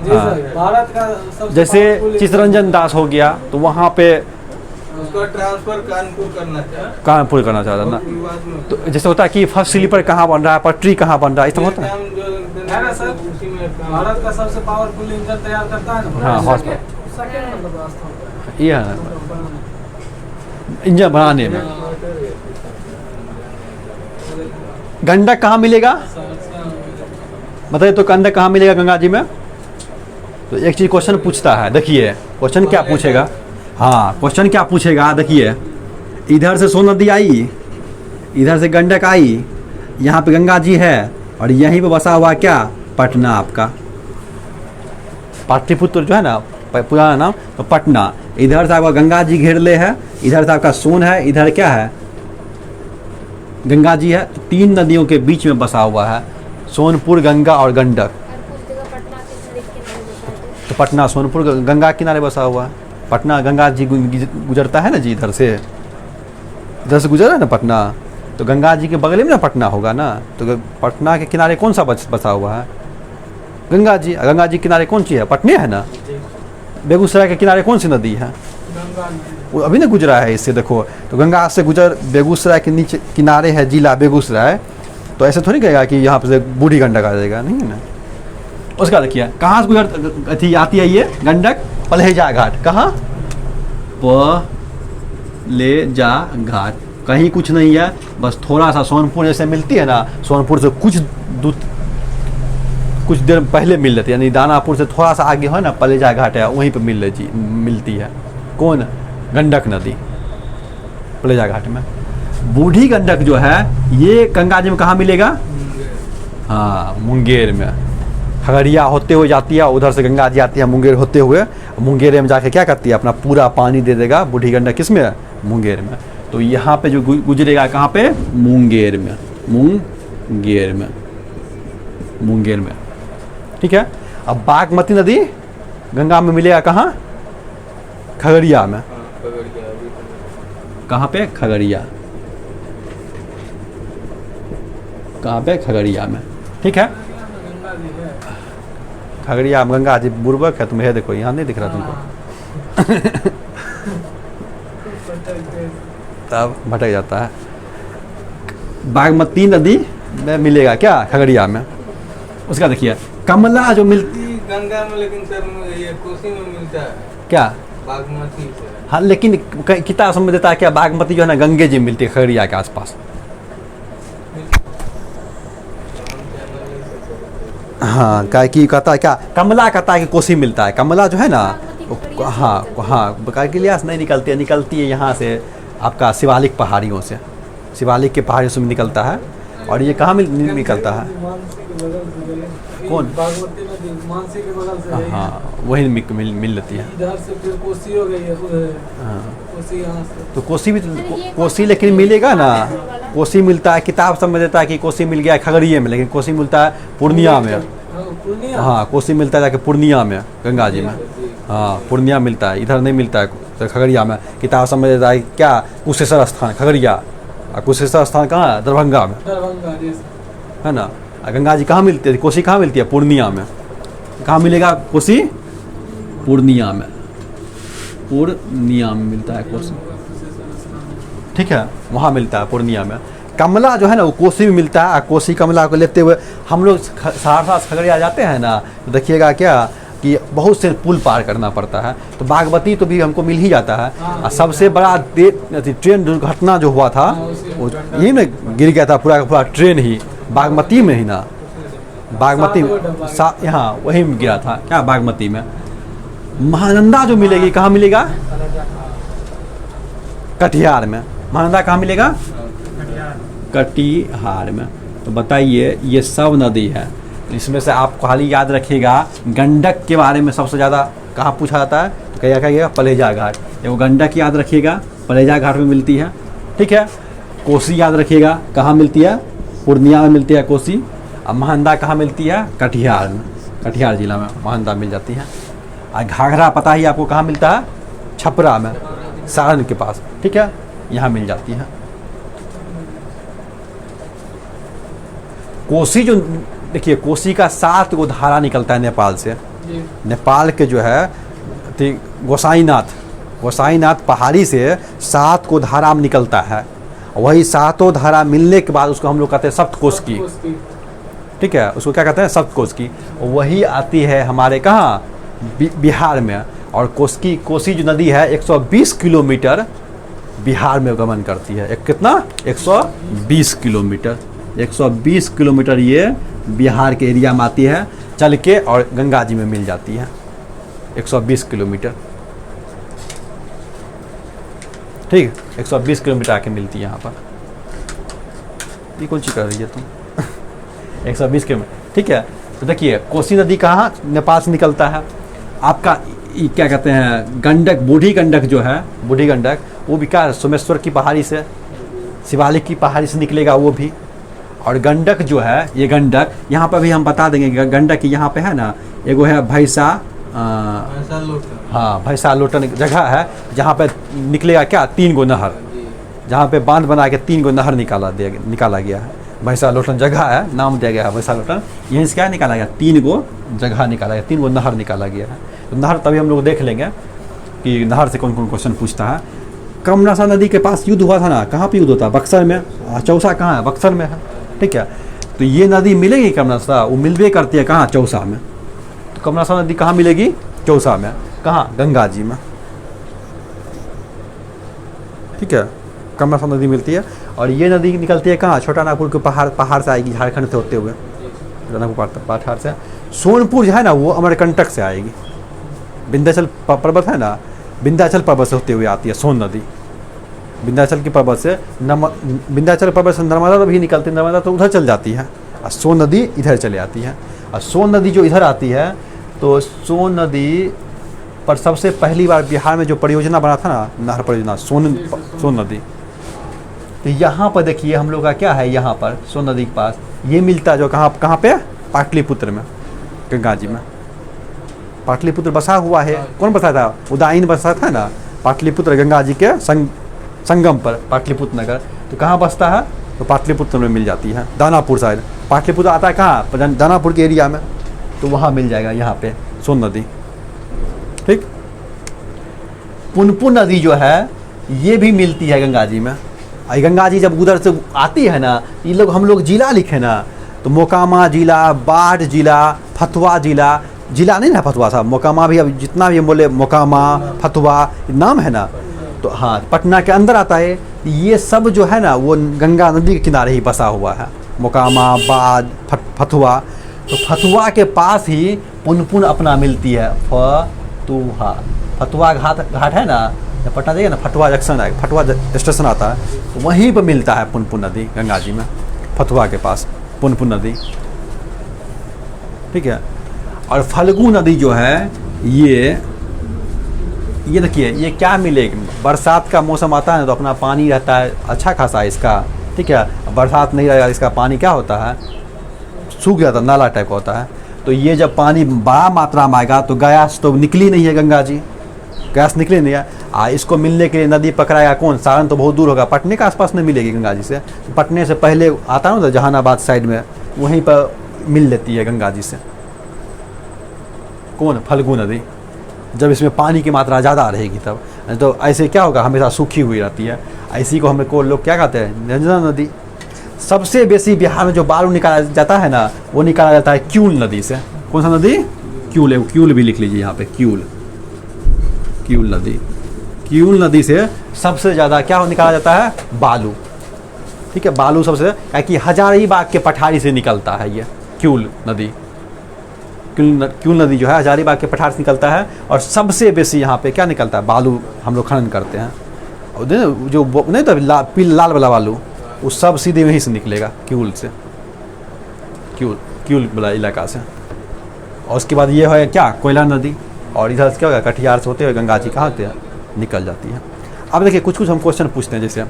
हाँ, भारत का जैसे चित्तरंजन दास हो गया तो वहाँ पे उसका ट्रांसफर कानपुर करना चाहता था ना। तो जैसे होता है कि फर्स्ट स्लीपर कहाँ बन रहा है, पटरी कहाँ बन रहा है, इतना होता है। है ना सर, भारत का सबसे पावरफुल इंजन तैयार करता है ना। हाँ, हॉर्स सेकंड मतलब रास्ता ये है इंजन बनाने में। गंडक कहाँ मिलेगा बताइए? तो गंडक कहाँ मिलेगा गंगा जी में? तो एक चीज क्वेश्चन पूछता है, देखिए क्वेश्चन क्या पूछेगा। हाँ, क्वेश्चन क्या पूछेगा देखिए, इधर से सोन नदी आई, इधर से गंडक आई, यहाँ पे गंगा जी है, और यहीं पे बसा हुआ क्या? पटना आपका। पाटलिपुत्र जो है ना पुराना नाम, तो पटना। इधर से आपका गंगा जी घेर ले है, इधर से आपका सोन है, इधर क्या है? गंगा जी है। तो 3 नदियों के बीच में बसा हुआ है, सोनपुर, गंगा और गंडक। तो पटना सोनपुर गंगा किनारे बसा हुआ है। पटना गंगा जी गुजरता है ना जी, इधर से गुजरा है ना पटना, तो गंगा जी के बगल में ना पटना होगा ना। तो पटना के किनारे कौन सा बसा हुआ है? गंगा जी। गंगा जी किनारे कौन सी है? पटने है ना। बेगूसराय के किनारे कौन सी नदी है? वो अभी ना गुजरा है इससे, देखो। तो गंगा से गुजर, बेगूसराय के नीचे किनारे है जिला बेगूसराय, तो ऐसे थोड़ी कहेगा कि यहाँ पे बूढ़ी गंडक आ जाएगा, नहीं है ना। उसका देखिए कहाँ से गुजर अथी आती है ये गंडक? पलेजा घाट। कहाँ? पलेजा घाट। कहीं कुछ नहीं है, बस थोड़ा सा सोनपुर जैसे मिलती है ना, सोनपुर से कुछ देर पहले मिल जाती है, यानी दानापुर से थोड़ा सा आगे है ना पलेजा घाट है, वहीं पे मिलती है। कौन? गंडक नदी, पलेजा घाट में। बूढ़ी गंडक जो है ये गंगा जी में कहाँ मिलेगा? हाँ, मुंगेर में। खगड़िया होते हुए जाती है, उधर से गंगा जी आती है मुंगेर होते हुए, मुंगेर में जाके क्या करती है? अपना पूरा पानी दे देगा बूढ़ी गंडक। किस में? मुंगेर में। तो यहाँ पे जो गुजरेगा कहाँ पे? मुंगेर में। मुंगेर में, ठीक है। अब बागमती नदी गंगा में मिलेगा कहाँ? खगड़िया में। कहाँ पे? खगड़िया। कहाँ पे? खगड़िया में, ठीक है। खगड़िया में गंगा जी बुर्बक है, तुम्हें देखो यहाँ नहीं दिख रहा तुमको। तब भटक जाता है। बागमती नदी में मिलेगा क्या खगड़िया में, उसका देखिए कमला जो मिलती गंगा में, लेकिन सर ये कोसी में मिलता है क्या, बागमती से। हाँ लेकिन किताब समझ देता है क्या, बागमती जो है ना गंगे जी में मिलती है खगड़िया के आसपास। हाँ क्या कि कहता है क्या, कमला कहता है कि कोसी मिलता है, कमला जो है ना हाँ हाँ काकलियास नहीं निकलती है, निकलती है यहाँ से आपका शिवालिक पहाड़ियों से, शिवालिक के पहाड़ियों से निकलता है। और ये कहाँ निकलता है, कौन, बागमती नदी मानसी के बगल से है। हाँ वही मिल लेती है। इधर से फिर कोसी हो गई है उधर, हाँ कोसी यहाँ से। तो कोसी भी कोसी लेकिन मिलेगा ना, कोसी मिलता है, किताब समझ देता है कि कोसी मिल गया है खगड़िया में, लेकिन कोसी मिलता है पूर्णिया में। पूर्णिया, हाँ कोसी मिलता है जाके पूर्णिया में, गंगा जी में। हाँ पूर्णिया मिलता है, इधर नहीं मिलता है तो खगड़िया में। किताब समझ देता है क्या, कुशेश्वर स्थान खगड़िया, और कुशेश्वर स्थान कहाँ है, दरभंगा में, दरभंगा है ना। और गंगा जी कहाँ मिलती है, कोसी कहाँ मिलती है, पूर्णिया में। कहाँ मिलेगा कोसी, पूर्णिया में, पूर्णिया में मिलता है कोसी, ठीक है, वहाँ मिलता है पूर्णिया में। कमला जो है ना वो कोसी में मिलता है। कोसी कमला को लेते हुए हम लोग सहरसा से खगड़िया जाते हैं ना, तो देखिए क्या कि बहुत से पुल पार करना पड़ता है। तो बागमती तो भी हमको मिल ही जाता है। और सबसे बड़ा ट्रेन दुर्घटना जो हुआ था वो यही ना, गिर गया था पूरा का पूरा ट्रेन ही बागमती में ही ना, बागमती में यहाँ वही में गिरा था क्या, बागमती में। महानंदा जो मिलेगी कहाँ मिलेगा, कटिहार में। महानंदा कहाँ मिलेगा, कटिहार में। तो बताइए ये सब नदी है, इसमें से आप खाली याद रखिएगा गंडक के बारे में सबसे ज़्यादा कहाँ पूछा जाता है, तो क्या कहिएगा, पलेजा घाट। एगो गंडक याद रखिएगा, पलेजा घाट में मिलती है, ठीक है। कोसी याद रखिएगा कहाँ मिलती है, पूर्णिया में मिलती है कोसी। और महानंदा कहाँ मिलती है, कटिहार में, कटिहार जिला में महानंदा मिल जाती है। और घाघरा पता ही आपको कहाँ मिलता है, छपरा में, सारण के पास, ठीक है, यहाँ मिल जाती है। कोसी जो देखिए, कोसी का 7 गो धारा निकलता है नेपाल से। नेपाल के जो है गोसाईनाथ पहाड़ी से 7 को धारा में निकलता है। वही 7 धारा मिलने के बाद उसको हम लोग कहते हैं सप्तकोशी, ठीक है, उसको क्या कहते हैं, सप्तकोशी। वही आती है हमारे कहाँ, बिहार में। और कोसी जो नदी है 120 किलोमीटर बिहार में गमन करती है। कितना, 120 किलोमीटर, 120 किलोमीटर ये बिहार के एरिया में आती है चल के, और गंगा जी में मिल जाती है 120 किलोमीटर, ठीक, 120 किलोमीटर आके मिलती है यहाँ पर। ये कौन सी कर रही है तुम 120 किलोमीटर, ठीक है। तो देखिए कोसी नदी कहाँ, नेपाल से निकलता है। आपका क्या कहते हैं, गंडक, बूढ़ी गंडक जो है, बूढ़ी गंडक वो भी क्या, सोमेश्वर की पहाड़ी से, शिवालिक की पहाड़ी से निकलेगा वो भी। और गंडक जो है, ये गंडक यहाँ पर भी हम बता देंगे, गंडक यहाँ पे है ना, एगो है भैंसा, हाँ भैंसा लोटन जगह है जहाँ पे निकलेगा क्या, 3 गो नहर, जहाँ पे बांध बना के 3 गो नहर निकाला गया है। भैंसा लोटन जगह है, नाम दिया गया है भैंसा लोटन। यहीं से क्या निकाला गया, 3 गो जगह निकाला गया, 3 गो नहर निकाला गया है। तो नहर तभी हम लोग देख लेंगे कि नहर से कौन कौन क्वेश्चन पूछता है। कमलासा नदी के पास युद्ध हुआ था ना, कहाँ पे युद्ध होता है, बक्सर में। चौसा कहाँ है, बक्सर में है, ठीक है। तो ये नदी मिलेगी कमलासा, वो मिलवे करती है कहाँ, चौसा में। तो कमलासा नदी कहाँ मिलेगी, चौसा में। कहाँ, गंगा जी में, ठीक है, कमलासा नदी मिलती है। और ये नदी निकलती है कहाँ, छोटा नागपुर के पहाड़ से आएगी, झारखंड से होते हुए, छोटा नागपुर पहाड़ से। सोनपुर जो है ना वो अमरकंटक से आएगी, विंध्याचल पर्वत है ना, विंध्याचल पर्वत से होते हुए आती है सोन नदी। विंध्याचल के पर्वत से विंध्याचल पर्वत से नर्मदा भी निकलती है, नर्मदा तो उधर चल जाती है, और सोन नदी इधर चले आती है। और सोन नदी जो इधर आती है, तो सोन नदी पर सबसे पहली बार बिहार में जो परियोजना बना था ना, नहर परियोजना, सोन नदी। तो यहाँ पर देखिए हम लोग का क्या है, यहाँ पर सोन नदी के पास ये मिलता है, जो कहाँ पे, पाटलिपुत्र में, गंगा जी में। पाटलिपुत्र बसा हुआ है, कौन बसा था, उदाईन बसा था ना, पाटलिपुत्र गंगा जी के संगम पर पाटलिपुत्र नगर। तो कहाँ बसता है, तो पाटलिपुत्र में मिल जाती है, दानापुर साइड। पाटलिपुत्र आता है कहाँ, दानापुर के एरिया में, तो वहाँ मिल जाएगा यहाँ पे सोन नदी। ठीक, पुनपुन नदी जो है ये भी मिलती है गंगा जी में। गंगा जी जब उधर से आती है ना, ये लोग हम लोग जिला लिखे ना, तो मोकामा जिला, बाढ़ जिला, फतुहा जिला, जिला नहीं ना फतुहा साहब, मोकामा भी, अब जितना भी हम बोले मोकामा फतुहा नाम है ना, तो हाँ पटना के अंदर आता है। ये सब जो है ना वो गंगा नदी के किनारे ही बसा हुआ है, मोकामा, बाढ़, फतुहा। तो फतुहा के पास ही पुनपुन अपना मिलती है, फतुहा। फतुहा घाट है ना, जब पटना जाइए ना, फतुहा जंक्शन है, फतुहा स्टेशन आता है, तो वहीं पर मिलता है पुनपुन नदी गंगा जी में, फतुहा के पास पुनपुन नदी। ठीक है, और फल्गु नदी जो है ये देखिए ये क्या मिलेगी, बरसात का मौसम आता है ना तो अपना पानी रहता है अच्छा खासा इसका। ठीक है, बरसात नहीं रहेगा इसका पानी क्या होता है, सूख जाता है, नाला टाइप का होता है। तो ये जब पानी बड़ा मात्रा में आएगा तो गैस तो निकली नहीं है गंगा जी, गैस निकली नहीं है। इसको मिलने के लिए नदी पकड़ाएगा कौन, सारण तो बहुत दूर होगा, पटने के आसपास में मिलेगी गंगा जी से। तो पटने से पहले आता है ना जहानाबाद साइड में, वहीं पर मिल लेती है गंगा जी से कौन, फल्गु नदी। जब इसमें पानी की मात्रा ज़्यादा रहेगी तब, तो ऐसे क्या होगा, हमेशा सूखी हुई रहती है। ऐसी को हम लोग क्या कहते हैं, नर्मदा नदी। सबसे बेसी बिहार में जो बालू निकाला जाता है ना, वो निकाला जाता है क्यूल नदी से। कौन सा नदी, क्यूल है, क्यूल भी लिख लीजिए यहाँ पे, क्यूल नदी। क्यूल नदी से सबसे ज़्यादा क्या निकाला जाता है, बालू। ठीक है, बालू सबसे, क्योंकि हजारीबाग के पठारी से निकलता है ये क्यूल नदी। क्यूल नदी जो है हजारीबाग के पठार से निकलता है, और सबसे बेसी यहाँ पे क्या निकलता है, बालू हम लोग खनन करते हैं। और जो नहीं तो लाल वाला बालू, वो सब सीधे वहीं से निकलेगा, क्यूल से, क्यूल वाला इलाका से। और उसके बाद ये है क्या, कोयला नदी। और इधर से क्या होगा, कटिहार से होते हुए गंगा जी कहाँ से निकल जाती है। अब देखिए कुछ हम क्वेश्चन पूछते हैं, जैसे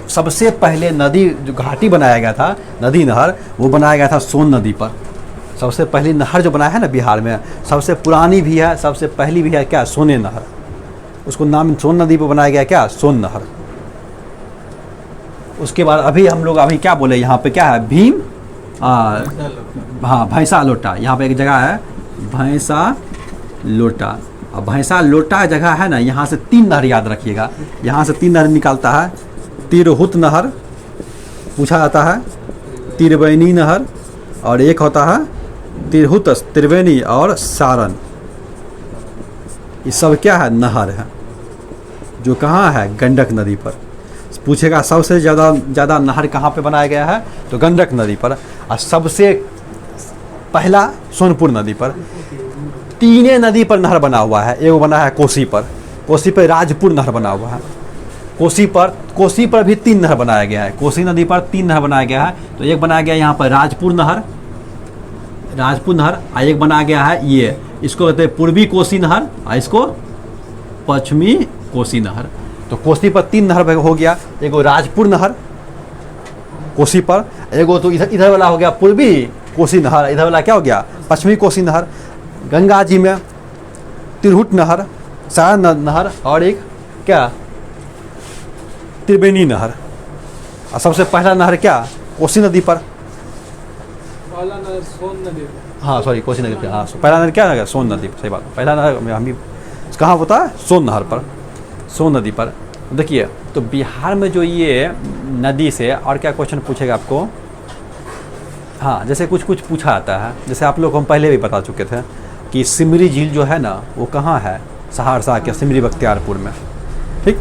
सबसे पहले नदी जो घाटी बनाया गया था, नदी नहर, वो बनाया गया था सोन नदी पर। सबसे पहली नहर जो बनाया है ना बिहार में, सबसे पुरानी भी है, सबसे पहली भी है क्या, सोने नहर। उसको नाम सोन नदी पर बनाया गया क्या, सोन नहर। उसके बाद अभी हम लोग अभी क्या बोले, यहाँ पे क्या है, भीम, हाँ भैंसा लोटा। यहाँ पे एक जगह है भैंसा लोटा। अब भैंसा लोटा जगह है ना, यहाँ से 3 नहर याद रखिएगा, यहाँ से 3 नहर निकालता है। तिरहुत नहर पूछा जाता है, त्रिवेणी नहर, और एक होता है तिरहुत, त्रिवेणी और सारण। ये सब क्या है, नहर है, जो कहाँ है, गंडक नदी पर। पूछेगा सबसे ज़्यादा नहर कहाँ पे बनाया गया है, तो गंडक नदी पर। और सबसे पहला सोनपुर नदी पर। 3 नदी पर नहर बना हुआ है, एक बना है कोसी पर, कोसी पर राजपुर नहर बना हुआ है। कोसी पर भी 3 नहर बनाया गया है, कोसी नदी पर 3 नहर बनाया गया है। तो एक बनाया गया यहाँ पर राजपुर नहर, और एक बनाया गया है ये, इसको कहते हैं पूर्वी कोसी नहर, और इसको पश्चिमी कोसी नहर। तो कोसी पर 3 नहर हो गया, एगो राजपुर नहर कोसी पर, एगो तो इधर वाला हो गया पूर्वी कोसी नहर, इधर वाला क्या हो गया, पश्चिमी कोसी नहर। गंगा जी में तिरहुत नहर, सारण नहर, और एक क्या, त्रिवेणी नहर। और सबसे पहला नहर क्या, कोसी नदी पर, पहला नहर सोन नदी, हाँ सॉरी कोसी नदी पर। हाँ पहला नहर क्या है, सोन नदी, सही बात। पहला नहर हम भी कहाँ होता है, सोन नहर पर, सोन नदी पर। देखिए तो बिहार में जो ये नदी से और क्या क्वेश्चन पूछेगा आपको, हाँ जैसे कुछ पूछा आता है, जैसे आप लोग हम पहले भी बता चुके थे कि सिमरी झील जो है ना वो कहाँ है, सहरसा के सिमरी बख्तियारपुर में। ठीक,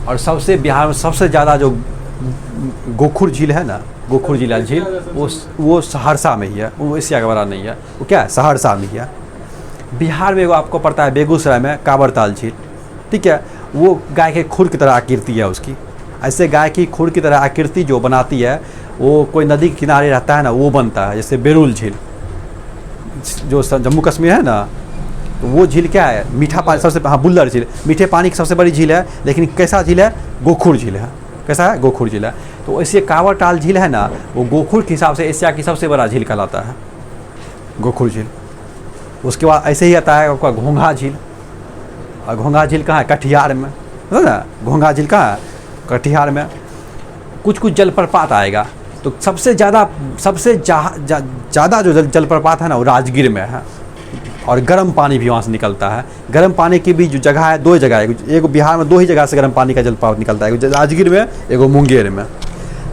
और सबसे बिहार में सबसे ज़्यादा जो गोखुर झील है ना, गोखुर जिला झील, वो सहरसा में ही है, वो एशिया का बड़ा नहीं है, वो क्या है, सहरसा में ही है। बिहार में वो आपको पड़ता है बेगूसराय में कांवरताल झील। ठीक है, वो गाय के खुर की तरह आकृति है उसकी। ऐसे गाय की खुर की तरह आकृति जो बनाती है, वो कोई नदी के किनारे रहता है ना, वो बनता है। जैसे बेरुल झील जो जम्मू कश्मीर है ना, तो वो झील क्या है, मीठा पानी सबसे, हाँ बुल्लर झील मीठे पानी की सबसे बड़ी झील है, लेकिन कैसा झील है, गोखुर झील है। कैसा है, गोखुर झील है। तो ऐसे कांवरताल झील है ना, वो गोखुर के हिसाब से एशिया की सबसे बड़ा झील कहलाता है, गोखुर झील। उसके बाद ऐसे ही आता है आपका घोंघा झील। और घोंघा झील कहाँ है, कटिहार में, है ना। घोंघा झील कहाँ है, कटिहार में। कुछ जलप्रपात आएगा, तो तो सबसे ज़्यादा जो जलप्रपात है ना वो राजगीर में है, और गर्म पानी भी वहाँ से निकलता है। गर्म पानी की भी जो जगह है, 2 जगह है, एक बिहार में 2 ही जगह से गर्म पानी का जलप्रपात निकलता है, एक राजगीर में, एक मुंगेर में।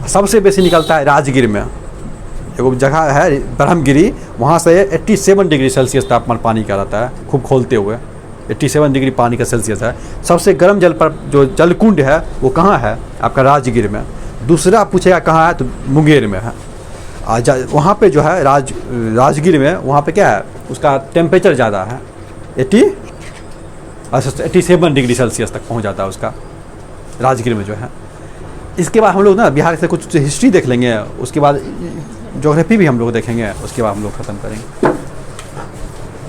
सबसे बेसी निकलता है राजगीर में। एक जगह है ब्रह्मगिरी, वहाँ से 87 डिग्री सेल्सियस तापमान पानी का रहता है, खूब खोलते हुए 87 डिग्री पानी का सेल्सियस है। सबसे गर्म जो जलकुंड है वो कहाँ है? आपका राजगीर में। दूसरा पूछेगा कहाँ है, तो मुंगेर में है। वहाँ पे जो है राजगीर में, वहाँ पे क्या है, उसका टेम्परेचर ज़्यादा है, 87 डिग्री सेल्सियस तक पहुँच जाता है उसका, राजगीर में जो है। इसके बाद हम लोग ना बिहार से कुछ हिस्ट्री देख लेंगे, उसके बाद ज्योग्राफी भी हम लोग देखेंगे, उसके बाद हम लोग ख़त्म करेंगे।